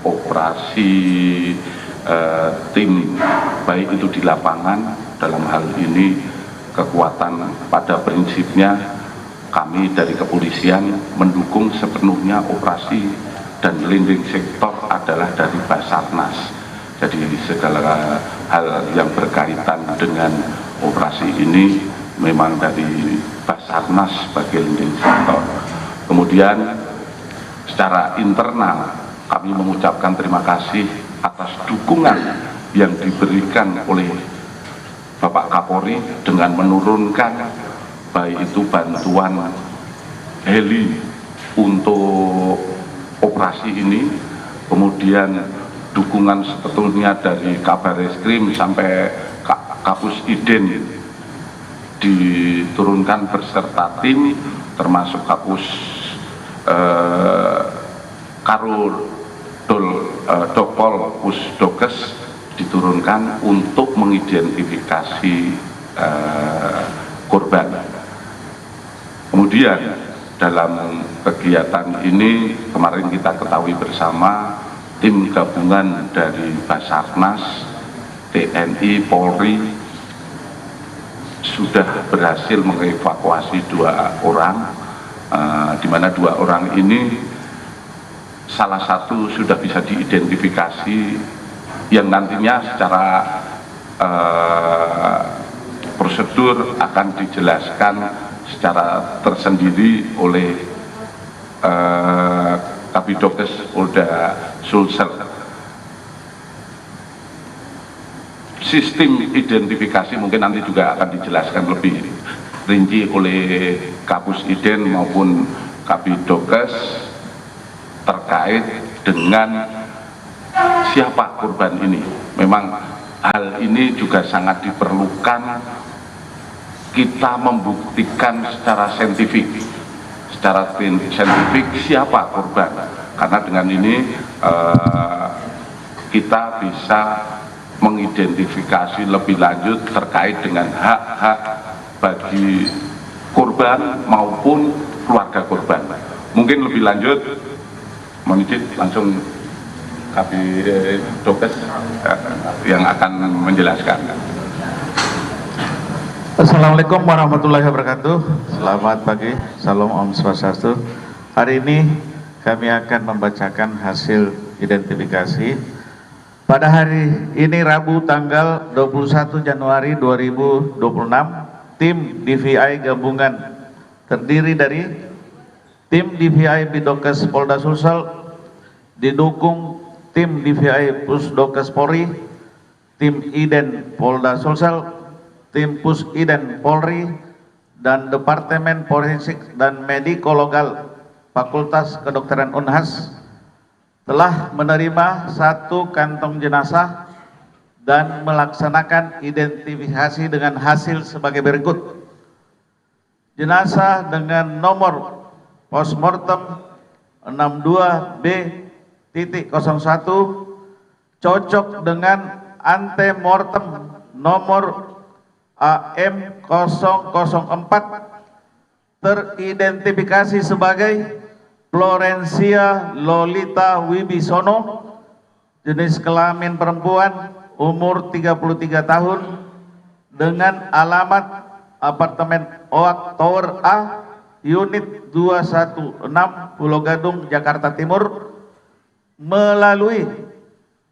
operasi tim, baik itu di lapangan. Dalam hal ini kekuatan pada prinsipnya kami dari kepolisian mendukung sepenuhnya operasi, dan leading sektor adalah dari Basarnas. Jadi segala hal yang berkaitan dengan operasi ini memang dari Basarnas sebagai leading sektor. Kemudian secara internal kami mengucapkan terima kasih atas dukungan yang diberikan oleh Bapak Kapolri dengan menurunkan baik itu bantuan heli untuk operasi ini, kemudian dukungan sepenuhnya dari Kabar Reskrim sampai Kapus Iden diturunkan beserta tim, termasuk Kapus Dokpol Pusdokes diturunkan untuk mengidentifikasi korban. Kemudian dalam kegiatan ini kemarin kita ketahui bersama tim gabungan dari Basarnas, TNI, Polri sudah berhasil mengevakuasi 2 orang, di mana 2 orang ini salah satu sudah bisa diidentifikasi yang nantinya secara prosedur akan dijelaskan secara tersendiri oleh Kabidokes Polda Sulsel. Sistem identifikasi mungkin nanti juga akan dijelaskan lebih rinci oleh Kapus Iden maupun Kabidokes terkait dengan siapa korban ini. Memang hal ini juga sangat diperlukan kita membuktikan secara saintifik siapa korban, karena dengan ini kita bisa mengidentifikasi lebih lanjut terkait dengan hak-hak bagi korban maupun keluarga korban. Mungkin lebih lanjut, mohon izin langsung Kabidokes yang akan menjelaskan. Assalamualaikum warahmatullahi wabarakatuh. Selamat pagi, salam Om Swastiastu. Hari ini kami akan membacakan hasil identifikasi. Pada hari ini Rabu tanggal 21 Januari 2026, tim DVI gabungan terdiri dari tim DVI Bidokes Polda Sulsel didukung tim DVI Pusdokes Polri, tim Iden Polda Sulsel, tim Pus Iden Polri, dan Departemen Forensik dan Medikologal Fakultas Kedokteran Unhas telah menerima 1 kantong jenazah dan melaksanakan identifikasi dengan hasil sebagai berikut. Jenazah dengan nomor postmortem 62B.01 cocok dengan antemortem nomor AM004 teridentifikasi sebagai Florencia Lolita Wibisono, jenis kelamin perempuan, umur 33 tahun, dengan alamat apartemen Oak Tower A, unit 216, Pulau Gadung, Jakarta Timur, melalui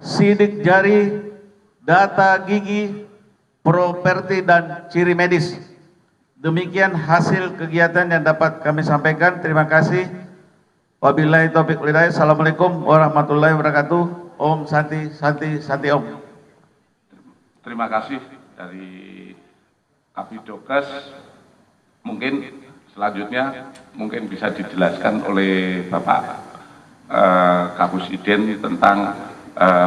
sidik jari, data gigi, properti, dan ciri medis. Demikian hasil kegiatan yang dapat kami sampaikan. Terima kasih. Wabillahi taufiq wal hidayah. Assalamualaikum warahmatullahi wabarakatuh. Om Santi Santi Santi Om. Terima kasih dari Kabidokes. Mungkin selanjutnya mungkin bisa dijelaskan oleh Bapak Kapus Iden tentang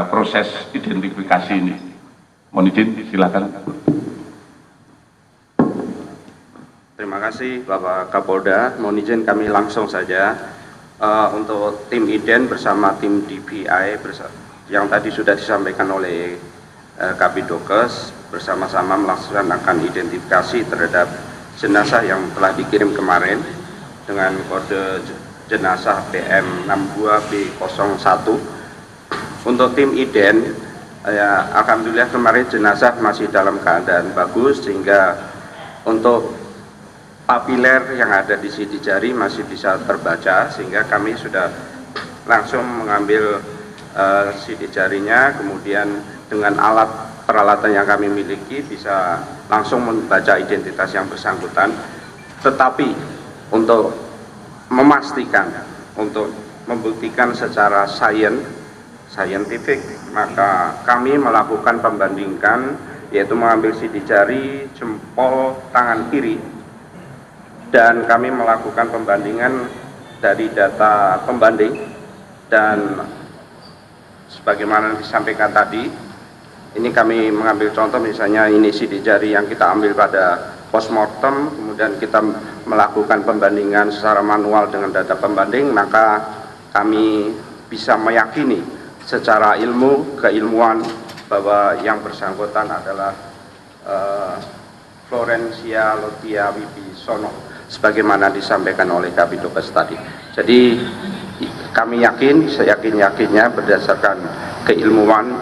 proses identifikasi ini. Mohon izin, silakan. Terima kasih Bapak Kapolda. Mohon izin kami langsung saja untuk tim Iden bersama tim DVI yang tadi sudah disampaikan oleh Kabidokes bersama-sama melaksanakan identifikasi terhadap jenazah yang telah dikirim kemarin dengan kode jenazah PM62B01 Untuk tim IDEN, ya, alhamdulillah kemarin jenazah masih dalam keadaan bagus, sehingga untuk papiler yang ada di sidik jari masih bisa terbaca, sehingga kami sudah langsung mengambil sidik jarinya, kemudian dengan peralatan yang kami miliki bisa langsung membaca identitas yang bersangkutan. Tetapi untuk memastikan, untuk membuktikan secara saintifik, maka kami melakukan pembandingkan, yaitu mengambil sidik jari jempol tangan kiri, dan kami melakukan pembandingan dari data pembanding, dan sebagaimana disampaikan tadi, ini kami mengambil contoh, misalnya ini sidik jari yang kita ambil pada postmortem, kemudian kita melakukan pembandingan secara manual dengan data pembanding, maka kami bisa meyakini secara keilmuan bahwa yang bersangkutan adalah Florencia Lotia Wibisono, sebagaimana disampaikan oleh Kabidokes tadi. Jadi kami yakin, seyakin-yakinnya berdasarkan keilmuan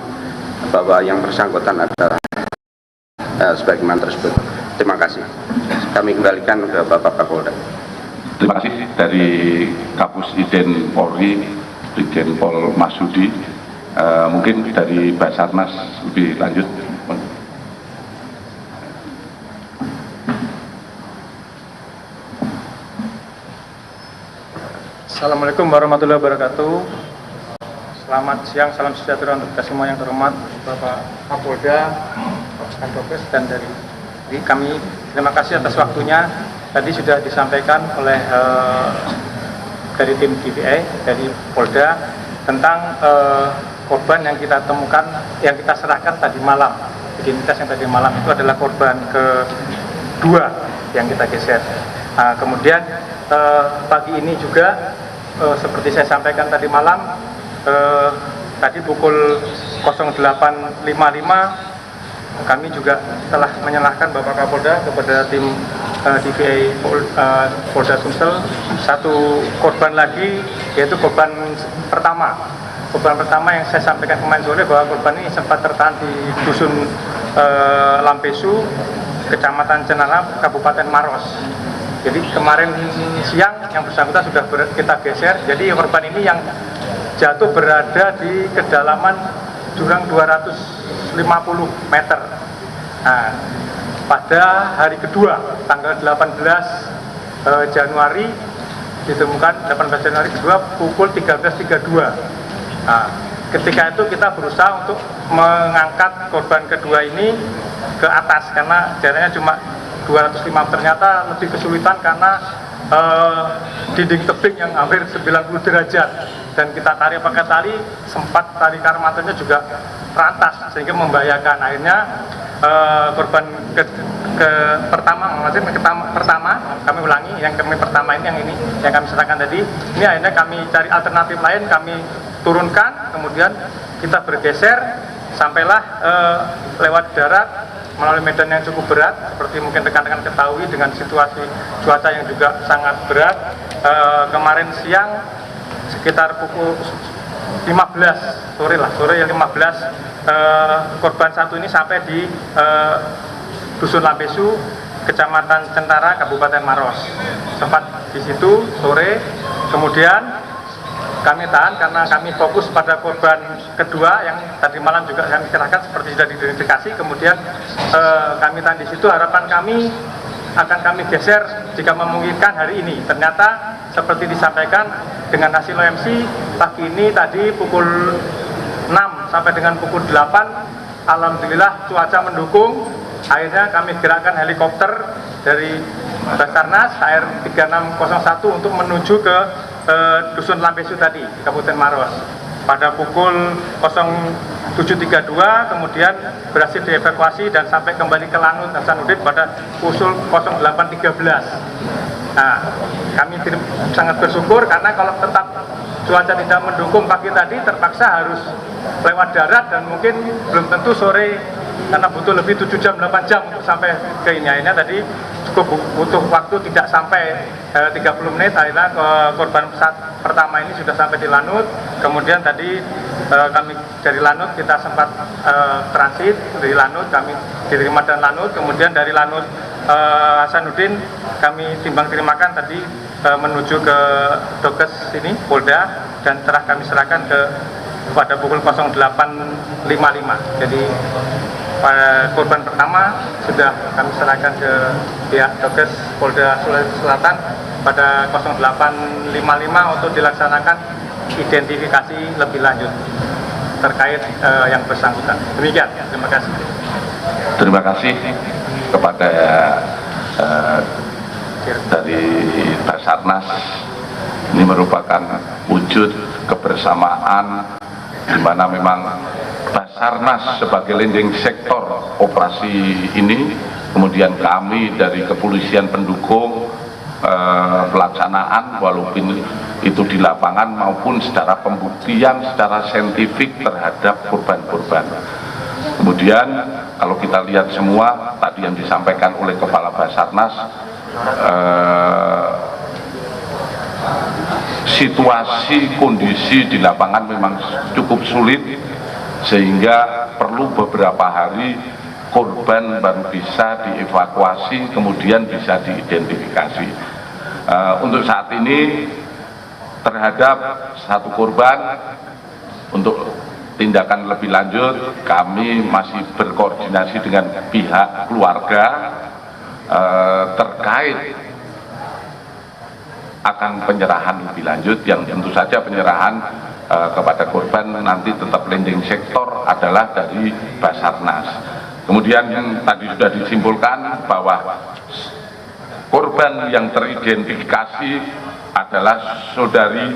bahwa yang bersangkutan adalah sebagaimana tersebut. Terima kasih. Kami kembalikan ke Bapak Kapolda. Terima kasih dari Kapus Iden Polri, Brigjen Pol Masudi. Mungkin dari Basarnas lebih lanjut. Assalamualaikum warahmatullahi wabarakatuh. Selamat siang, salam sejahtera untuk kita semua yang terhormat, Bapak Kapolda, Bapak Kadokes, dan dari kami. Terima kasih atas waktunya. Tadi sudah disampaikan oleh dari tim DPI, dari Polda, tentang korban yang kita temukan, yang kita serahkan tadi malam. Identitas yang tadi malam itu adalah korban kedua yang kita geser. Kemudian pagi ini juga seperti saya sampaikan tadi malam, tadi pukul 08.55 kami juga telah menyerahkan Bapak Kapolda kepada tim DPI Polda Sumsel satu korban lagi, yaitu korban pertama. Korban pertama yang saya sampaikan kemarin sore bahwa korban ini sempat tertahan di dusun Lampesu, Kecamatan Cenala, Kabupaten Maros. Jadi kemarin siang yang bersangkutan sudah kita geser. Jadi korban ini yang jatuh berada di kedalaman jurang 250 meter. Nah, pada hari kedua, tanggal 18 Januari ditemukan, 18 Januari kedua pukul 13.32. Nah, ketika itu kita berusaha untuk mengangkat korban kedua ini ke atas karena jaraknya cuma 205, ternyata lebih kesulitan karena dinding tebing yang hampir 90 derajat, dan kita tarik pakai tali, sempat tali karmatanya juga rantas sehingga membahayakan. Akhirnya korban pertama kami ulangi, yang kami pertama ini yang kami serahkan tadi, ini akhirnya kami cari alternatif lain, kami turunkan, kemudian kita bergeser sampailah lewat darat melalui medan yang cukup berat, seperti mungkin rekan-rekan ketahui dengan situasi cuaca yang juga sangat berat. Kemarin siang sekitar pukul 15 sore 15, korban satu ini sampai di dusun Lampesu, Kecamatan Centara, Kabupaten Maros. Sempat di situ sore, kemudian kami tahan karena kami fokus pada korban kedua yang tadi malam juga kami serahkan seperti sudah diidentifikasi. Kemudian kami tahan di situ. Harapan kami akan kami geser jika memungkinkan hari ini. Ternyata seperti disampaikan dengan hasil OMC pagi ini tadi pukul 6 sampai dengan pukul 8, alhamdulillah cuaca mendukung. Akhirnya kami gerakkan helikopter dari Basarnas KR 3601 untuk menuju ke dusun Lampesu tadi, Kabupaten Maros. Pada pukul 07.32 kemudian berhasil dievakuasi dan sampai kembali ke Lanut Hasanuddin pada pukul 08.13. Nah, kami sangat bersyukur karena kalau tetap cuaca tidak mendukung pagi tadi terpaksa harus lewat darat dan mungkin belum tentu sore karena butuh lebih 7 jam, 8 jam untuk sampai ke ini. Akhirnya tadi butuh waktu tidak sampai 30 menit. Akhirnya korban pesawat pertama ini sudah sampai di Lanut. Kemudian tadi kami dari Lanut kita sempat transit dari Lanut, kami diterima dan Lanut. Kemudian dari Lanut Hasanuddin kami timbang terimakan tadi menuju ke Dokes ini Polda, dan telah kami serahkan pada pukul 08.55. Jadi pada korban pertama sudah kami serahkan ke pihak Dokes Polda Sulawesi Selatan pada 08.55 untuk dilaksanakan identifikasi lebih lanjut terkait yang bersangkutan. Demikian, terima kasih. Terima kasih kepada dari Basarnas. Ini merupakan wujud kebersamaan di mana memang Basarnas sebagai leading sektor operasi ini, kemudian kami dari kepolisian pendukung pelaksanaan, walaupun itu di lapangan maupun secara pembuktian secara saintifik terhadap korban-korban. Kemudian kalau kita lihat semua tadi yang disampaikan oleh Kepala Basarnas, situasi kondisi di lapangan memang cukup sulit, sehingga perlu beberapa hari korban baru bisa dievakuasi, kemudian bisa diidentifikasi. Untuk saat ini terhadap satu korban, untuk tindakan lebih lanjut kami masih berkoordinasi dengan pihak keluarga terkait akan penyerahan lebih lanjut, yang tentu saja penyerahan kepada korban nanti tetap leading sektor adalah dari Basarnas. Kemudian tadi sudah disimpulkan bahwa korban yang teridentifikasi adalah saudari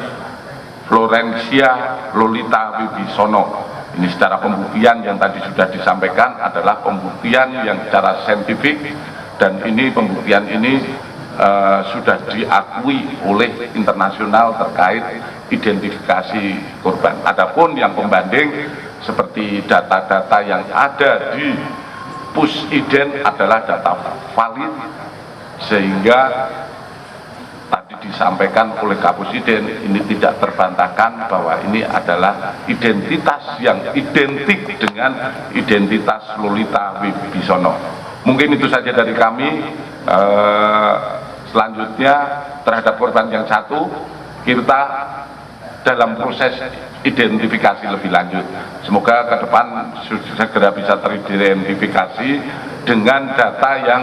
Florencia Lolita Wibisono. Ini secara pembuktian yang tadi sudah disampaikan adalah pembuktian yang secara saintifik, dan ini pembuktian ini sudah diakui oleh internasional terkait identifikasi korban. Adapun yang pembanding seperti data-data yang ada di Pusident adalah data valid, sehingga tadi disampaikan oleh Kapusident ini tidak terbantahkan bahwa ini adalah identitas yang identik dengan identitas Lolita Wibisono. Mungkin itu saja dari kami. Selanjutnya terhadap korban yang satu, kita dalam proses identifikasi lebih lanjut. Semoga ke depan segera bisa teridentifikasi dengan data yang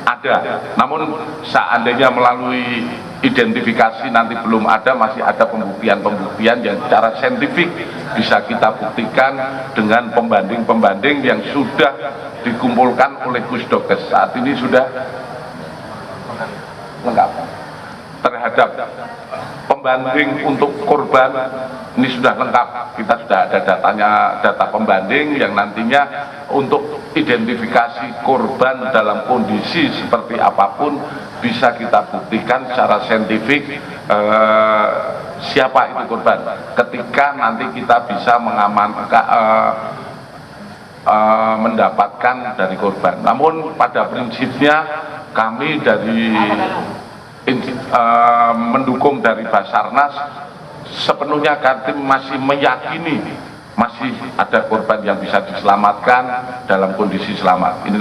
ada. Namun seandainya melalui identifikasi nanti belum ada, masih ada pembuktian-pembuktian yang secara saintifik bisa kita buktikan dengan pembanding-pembanding yang sudah dikumpulkan oleh Pusdokes. Saat ini sudah lengkap terhadap pembanding untuk korban, ini sudah lengkap. Kita sudah ada datanya, data pembanding yang nantinya untuk identifikasi korban dalam kondisi seperti apapun bisa kita buktikan secara saintifik siapa itu korban ketika nanti kita bisa mengamankan mendapatkan dari korban. Namun pada prinsipnya kami dari mendukung dari Basarnas sepenuhnya, kami masih meyakini masih ada korban yang bisa diselamatkan dalam kondisi selamat. Ini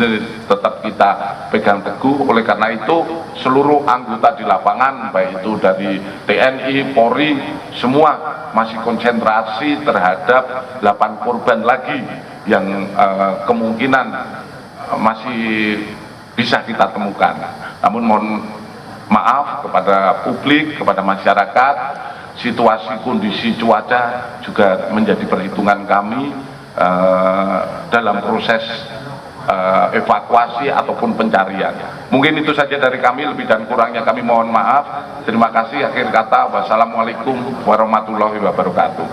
tetap kita pegang teguh. Oleh karena itu seluruh anggota di lapangan, baik itu dari TNI, Polri, semua masih konsentrasi terhadap 8 korban lagi yang kemungkinan masih bisa kita temukan. Namun mohon maaf kepada publik, kepada masyarakat, situasi kondisi cuaca juga menjadi perhitungan kami dalam proses evakuasi ataupun pencarian. Mungkin itu saja dari kami, lebih dan kurangnya kami mohon maaf. Terima kasih. Akhir kata, wassalamualaikum warahmatullahi wabarakatuh.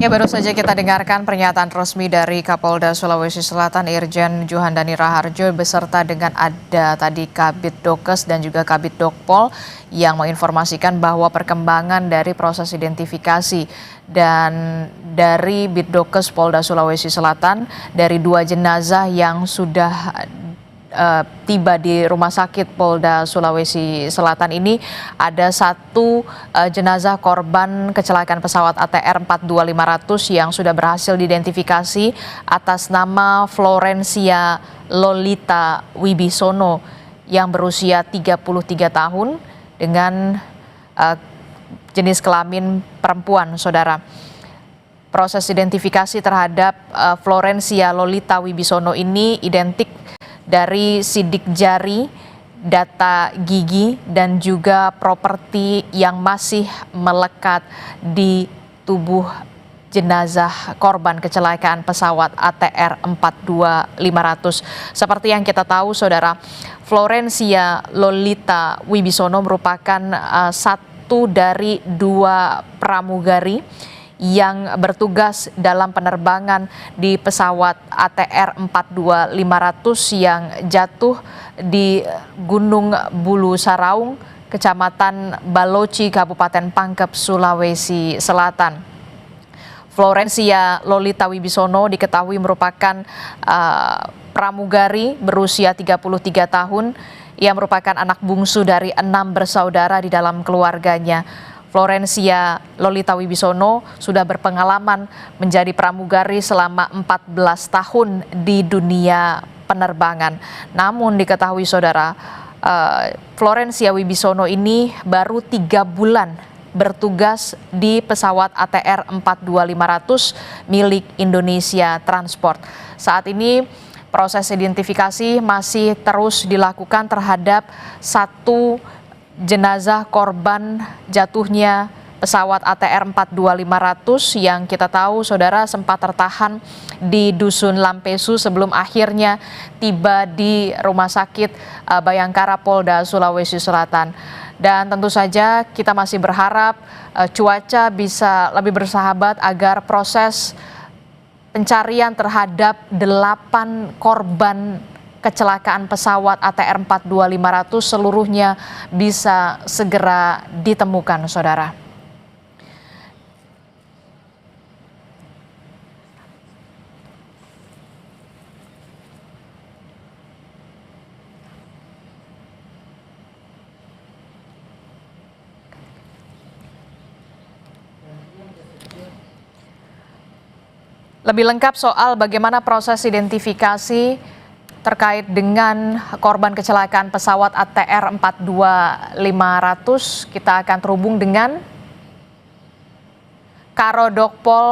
Ya, baru saja kita dengarkan pernyataan resmi dari Kapolda Sulawesi Selatan Irjen Juhandani Raharjo beserta dengan ada tadi Kabid Dokes dan juga Kabid Dokpol yang menginformasikan bahwa perkembangan dari proses identifikasi dan dari Bitdokes Polda Sulawesi Selatan dari 2 jenazah yang sudah tiba di Rumah Sakit Polda Sulawesi Selatan ini ada 1 jenazah korban kecelakaan pesawat ATR 42500 yang sudah berhasil diidentifikasi atas nama Florencia Lolita Wibisono yang berusia 33 tahun dengan jenis kelamin perempuan, saudara. Proses identifikasi terhadap Florencia Lolita Wibisono ini identik dari sidik jari, data gigi, dan juga properti yang masih melekat di tubuh jenazah korban kecelakaan pesawat ATR 42500. Seperti yang kita tahu, saudara, Florencia Lolita Wibisono merupakan satu dari 2 pramugari yang bertugas dalam penerbangan di pesawat ATR 42500 yang jatuh di Gunung Bulu Saraung, Kecamatan Baloci, Kabupaten Pangkep, Sulawesi Selatan. Florencia Lolita Wibisono diketahui merupakan pramugari berusia 33 tahun. Ia merupakan anak bungsu dari 6 bersaudara di dalam keluarganya. Florencia Lolita Wibisono sudah berpengalaman menjadi pramugari selama 14 tahun di dunia penerbangan. Namun diketahui, saudara, Florencia Wibisono ini baru 3 bulan bertugas di pesawat ATR 42500 milik Indonesia Transport. Saat ini proses identifikasi masih terus dilakukan terhadap 1 jenazah korban jatuhnya pesawat ATR 42500 yang kita tahu, saudara, sempat tertahan di Dusun Lampesu sebelum akhirnya tiba di Rumah Sakit Bayangkara Polda Sulawesi Selatan. Dan tentu saja kita masih berharap cuaca bisa lebih bersahabat agar proses pencarian terhadap 8 korban kecelakaan pesawat ATR 42500 seluruhnya bisa segera ditemukan, saudara. Lebih lengkap soal bagaimana proses identifikasi terkait dengan korban kecelakaan pesawat ATR 42500, kita akan terhubung dengan Karodokpol